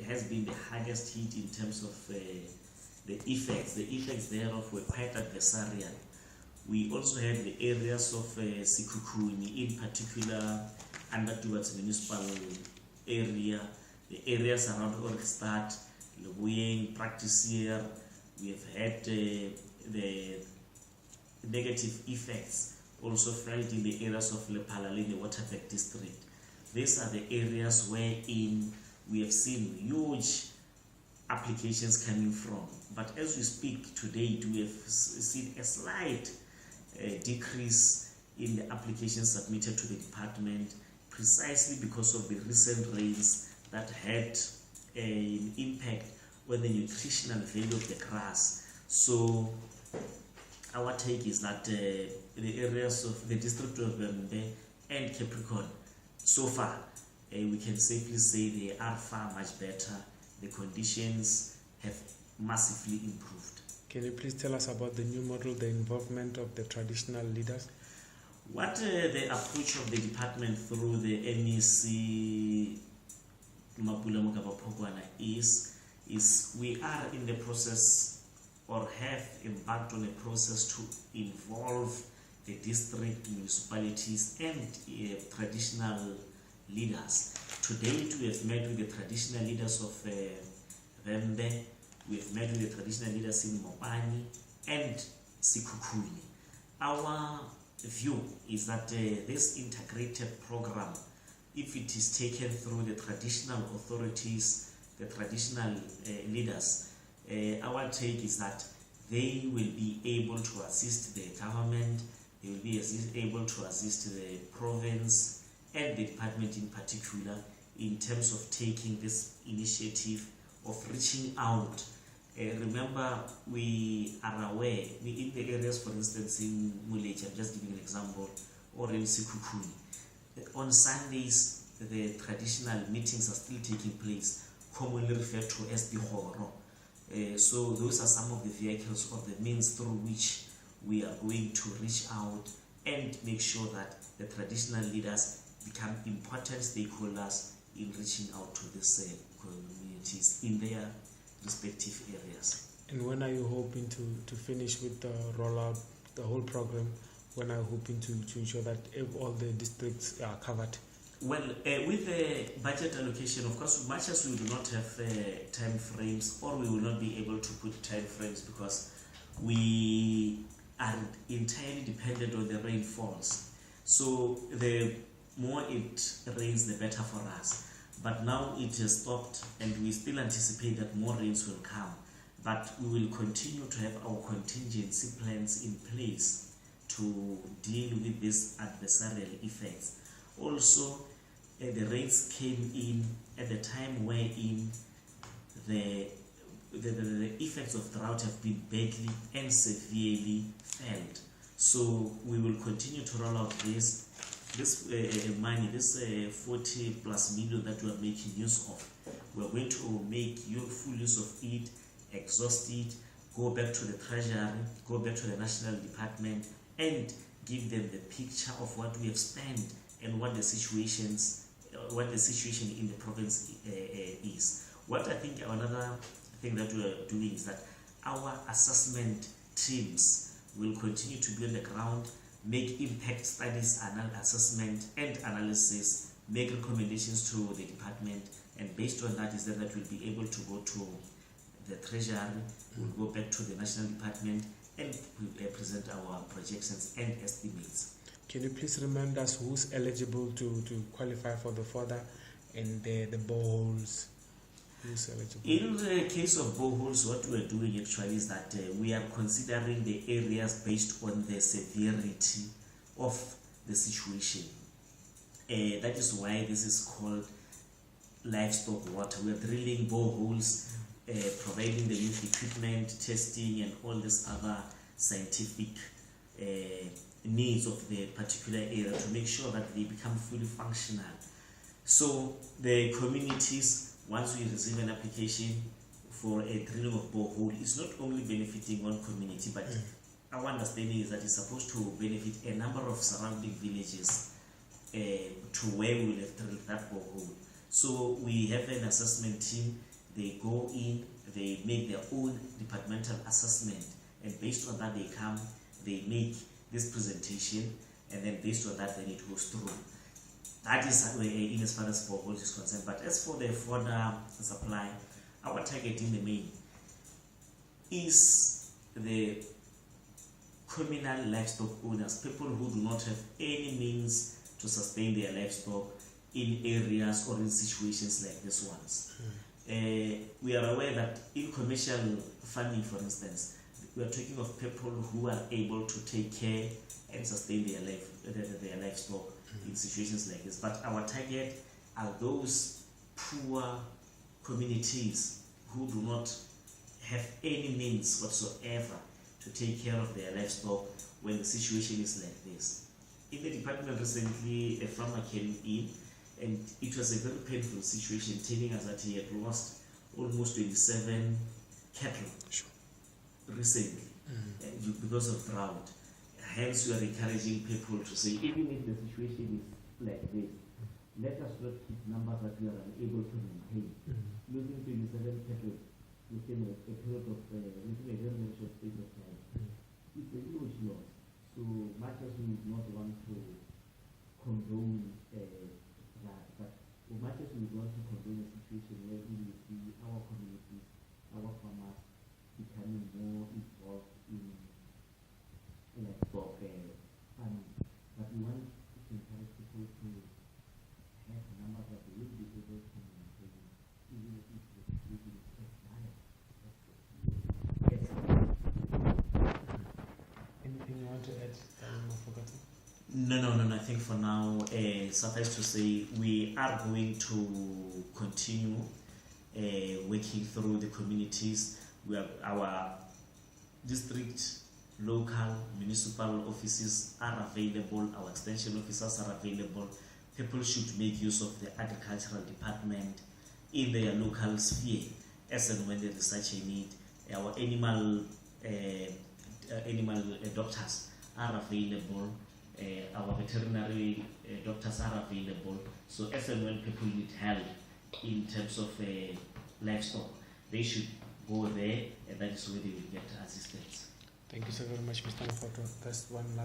has been the hardest hit in terms of the effects. The effects thereof were quite adversarial. We also had the areas of Sekhukhune, in particular under towards municipal area, the areas around Ohrigstad, Leboeing, Practice here. We have had the negative effects also felt in the areas of Lephalale, the Waterberg district. These are the areas wherein we have seen huge applications coming from. But as we speak today, we have seen a slight decrease in the applications submitted to the department, precisely because of the recent rains that had an impact on the nutritional value of the grass. So our take is that the areas of the district of Vembe and Capricorn, so far, we can safely say they are far much better. The conditions have massively improved. Can you please tell us about the new model, the involvement of the traditional leaders? What the approach of the department through the MEC Polokwane is we are in the process, or have embarked on a process to involve the district, municipalities and traditional leaders. To date, we have met with the traditional leaders of Vembe, we have met with the traditional leaders in Mopani and Sekhukhune. Our view is that this integrated program, if it is taken through the traditional authorities, the traditional leaders, our take is that they will be able to assist the government, they will be able to assist the province and the department in particular in terms of taking this initiative of reaching out. Remember, we are aware, in the areas, for instance, in Mulech, I'm just giving an example, or in Sekhukhune, on Sundays, the traditional meetings are still taking place, commonly referred to as the Horo. So those are some of the vehicles or the means through which we are going to reach out and make sure that the traditional leaders become important stakeholders in reaching out to these communities in their respective areas. And when are you hoping to finish with the rollout, the whole program? When are you hoping to ensure that all the districts are covered? Well, with the budget allocation, of course, much as we do not have time frames, or we will not be able to put time frames because we are entirely dependent on the rainfalls. So the more it rains, the better for us. But now it has stopped, and we still anticipate that more rains will come. But we will continue to have our contingency plans in place to deal with these adversarial effects. Also, the rains came in at the time wherein the effects of drought have been badly and severely felt. So we will continue to roll out this money, this 40 plus million that we are making use of. We are going to make full use of it, exhaust it, go back to the treasury, go back to the national department, and give them the picture of what we have spent and what the situation in the province is. What I think another thing that we are doing is that our assessment teams will continue to be on the ground, make impact studies, assessment and analysis, make recommendations to the department, and based on that is that we'll be able to go to the treasury, we'll go back to the national department, and we'll present our projections and estimates. Can you please remind us who's eligible to qualify for the fodder and the boreholes? Who's eligible? In the case of boreholes, what we're doing actually is that we are considering the areas based on the severity of the situation. That is why this is called livestock water. We are drilling boreholes, providing the youth equipment, testing, and all this other scientific needs of the particular area to make sure that they become fully functional. So the communities, once we receive an application for a drilling of borehole, it's not only benefiting one community, but our understanding is that it's supposed to benefit a number of surrounding villages to where we will have drilled that borehole. So we have an assessment team. They go in, they make their own departmental assessment, and based on that they come, they make this presentation, and then based on that then it goes through. That is in as far as boreholes is concerned. But as for the fodder supply, our target in the main is the communal livestock owners, people who do not have any means to sustain their livestock in areas or in situations like this ones. We are aware that in commercial farming, for instance, we are talking of people who are able to take care and sustain their livestock in situations like this. But our target are those poor communities who do not have any means whatsoever to take care of their livestock when the situation is like this. In the department recently, a farmer came in, and it was a very painful situation, telling us that he had lost almost 27 cattle recently because of drought. Hence, we are encouraging people to say, even if the situation is like this, let us not keep numbers that we are unable to maintain. Losing 27 cattle within a period of within a very short space of time, it's a huge loss. So much as we would not want to condone that, but much as we would want to condone a situation where we see our communities, our farmers becoming more involved in livestock farming, but we want to encourage people to have numbers that they will be able to maintain, even if the situation is as dire. Anything you want to add, Makgotho? No. I think for now, suffice to say, we are going to continue working through the communities. We have our district, local, municipal offices are available, our extension officers are available. People should make use of the agricultural department in their local sphere as and when there is such a need. Our animal doctors are available, our veterinary doctors are available. So as and when people need help in terms of livestock, they should go there, and that is where they will get assistance. Thank you so very much, Mr. Makgotho. That's one last